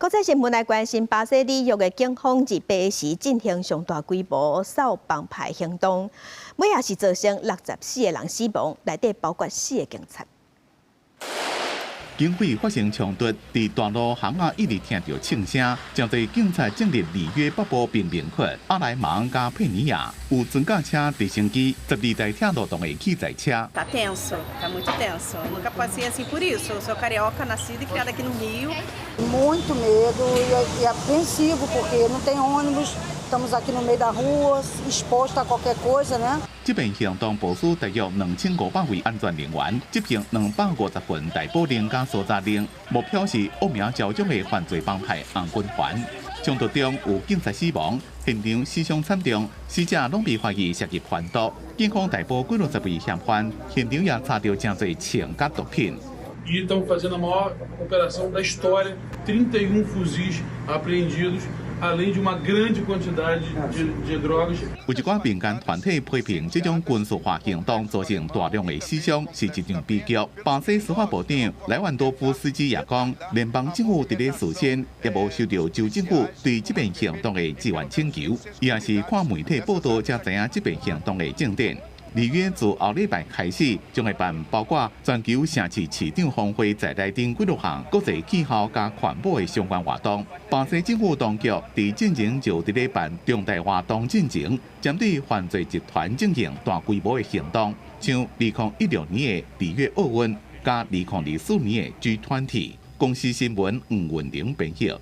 国际新闻来关心，巴西里约的警方伫白时进行上大规模扫帮派行动，尾也是造成64个人死亡，内底包括4个警察。 警匪发生冲突，伫大路巷仔一直听到枪声，将在警察进入里约北部贫民窟阿莱芒加佩尼亚，有装甲车、直升机、12台铁路动的器材车。Tá tenso, tá muito tenso. Eu nunca passei assim por isso. Eu sou carioca, nascida e criada aqui no Rio. Muito medo e apreensivo, porque não tem ônibus, estamos aqui no meio da rua, exposto a qualquer coisa, né? 这边行动部署大约2500位安全人员，执行250份逮捕令加搜查令，目标是恶名昭彰的犯罪帮派红军团。冲突中有警察死亡，现场死伤惨重，死者拢被怀疑涉及贩毒。警方逮捕几60位嫌犯，现场也查到真多枪甲毒品。 E estão fazendo a maior operação da história, 31 fuzis apreendidos, além de uma grande quantidade de drogas. 有一寡民间团体批评这种军事化行动造成大量的死伤，是一场悲剧。巴西司法部长莱万多夫斯基也讲，联邦政府伫咧事先也无收到州政府对这边行动的支援请求，伊也是看媒体报道才知影这边行动的进展。 里约自后礼拜开始，将会办包括全球城市市长峰会在内等几多项国际气候加环保的相关活动。巴西政府当局伫进前就伫咧办重大活动进前，针对犯罪集团进行大规模的行动，像2016年的里约奥运，加2024年的G20。公司新闻黄云玲编译。